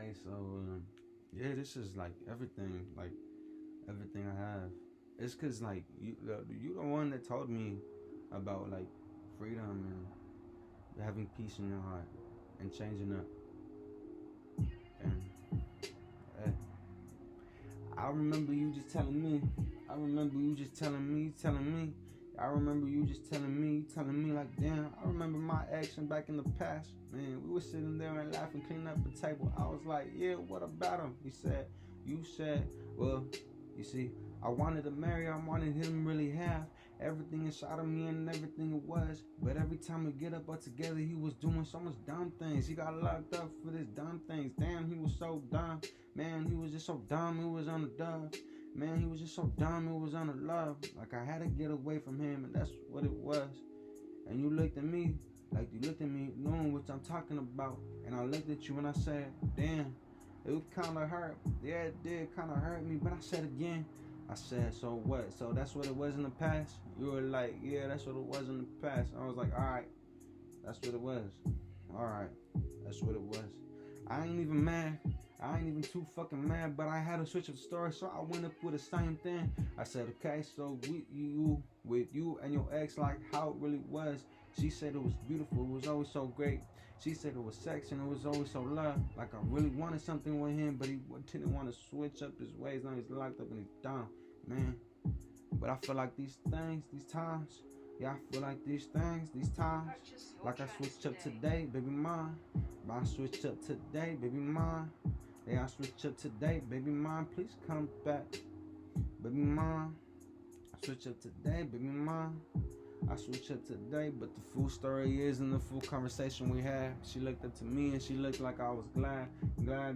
Hey, so yeah, this is like everything, everything I have. It's cause like you the one that told me about like freedom and having peace in your heart and changing up. And uh, I remember you just telling me. I remember you just telling me. I remember you just telling me like, damn. I remember my action back in the past. Man, we were sitting there and laughing, cleaning up the table. I was like, yeah, what about him? You said, well, you see, I wanted to marry, I wanted him to really have everything inside of me and everything it was. But every time we get up together, he was doing so much dumb things. He got locked up for this dumb things. Damn, he was so dumb. Man, he was just so dumb. He was on the dub. Man, he was just so dumb. It was on the love. Like I had to get away from him, and that's what it was. And you looked at me, like you looked at me, knowing what I'm talking about. And I looked at you and I said, damn, it kind of hurt. Yeah, it did kind of hurt me. But I said again, I said, so what? So that's what it was in the past? You were like, yeah, that's what it was in the past. I was like, all right, that's what it was. All right, that's what it was. I ain't even mad. I ain't even too fucking mad, but I had to switch up the story, so I went up with the same thing. I said, okay, so with you and your ex, like how it really was. She said it was beautiful, it was always so great. She said it was sex and it was always so love. Like I really wanted something with him, but he didn't want to switch up his ways. Now he's locked up and he's down, man. But I feel like these things, these times, yeah, I feel like these things, these times, like I switched up today, baby mine. I switched up today, baby mine. Yeah, I switched up today, baby mine. Please come back, baby mine. I switched up today, baby mine. I switched up today, but the full story is in the full conversation we had. She looked up to me and she looked like I was glad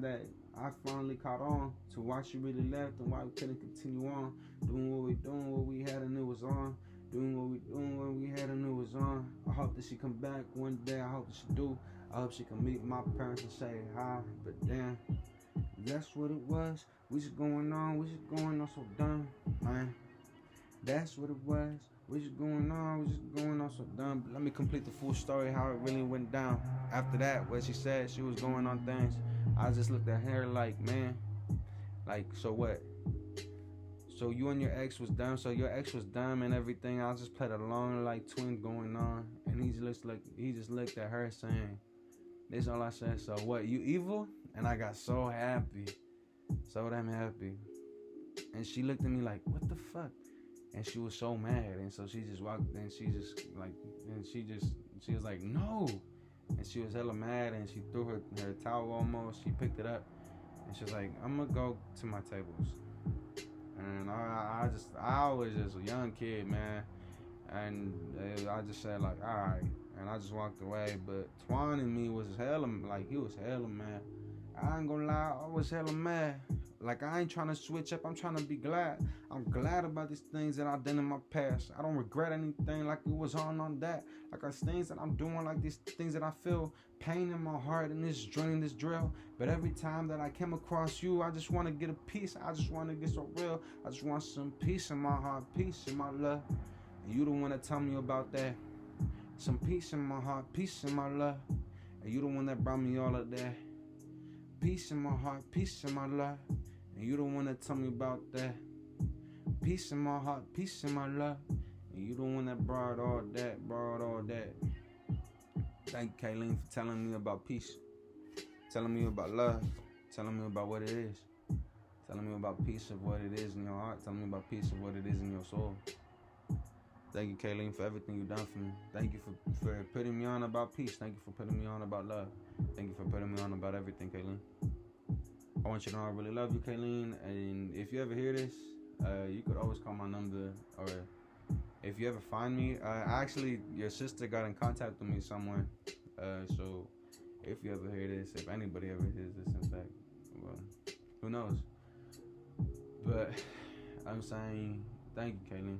that I finally caught on to why she really left and why we couldn't continue on doing what we had and it was on. Doing what we had and it was on. I hope that she come back one day. I hope that she do. I hope she can meet my parents and say hi. But damn, that's what it was. We just going on so dumb, man. That's what it was. We just going on so dumb. But let me complete the full story how it really went down. After that, what she said, she was going on things. I just looked at her like, man, like, so what? So you and your ex was dumb. So your ex was dumb and everything. I just played along like twins going on, and he just looked at her saying, "This all I said." So what? You evil? And I got so happy, so damn happy. And she looked at me like, "What the fuck?" And she was so mad. And so she just walked. And she was like, "No." And she was hella mad. And she threw her towel almost. She picked it up, and she was like, "I'm gonna go to my tables." And I was just a young kid, man, and I just said like, all right, and I just walked away. But Twan and me was hella, like he was hella mad. I ain't gonna lie, I was hella mad. Like I ain't trying to switch up, I'm trying to be glad. I'm glad about these things that I've done in my past. I don't regret anything like it was on that. Like these things that I'm doing, like these things that I feel pain in my heart and this draining, this drill. But every time that I came across you, I just want to get a piece. I just want to get so real. I just want some peace in my heart, peace in my love. And you the one that tell me about that. Some peace in my heart, peace in my love. And you the one that brought me all of that. Peace in my heart, peace in my love. And you the one that tell me about that. Peace in my heart, peace in my love. And you the one that brought all that. Thank you, Kayleen, for telling me about peace. Telling me about love. Telling me about what it is. Telling me about peace of what it is in your heart. Telling me about peace of what it is in your soul. Thank you, Kayleen, for everything you've done for me. Thank you for putting me on about peace. Thank you for putting me on about love. Thank you for putting me on about everything, Kayleen. I want you to know I really love you, Kayleen. And if you ever hear this, you could always call my number. Or if you ever find me, actually, your sister got in contact with me somewhere. So if you ever hear this, if anybody ever hears this, in fact, well, who knows? But I'm saying thank you, Kayleen.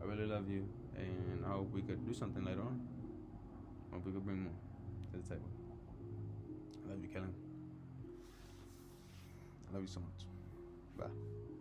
I really love you, and I hope we could do something later on. I hope we could bring more to the table. I love you, Kayleen. I love you so much. Bye.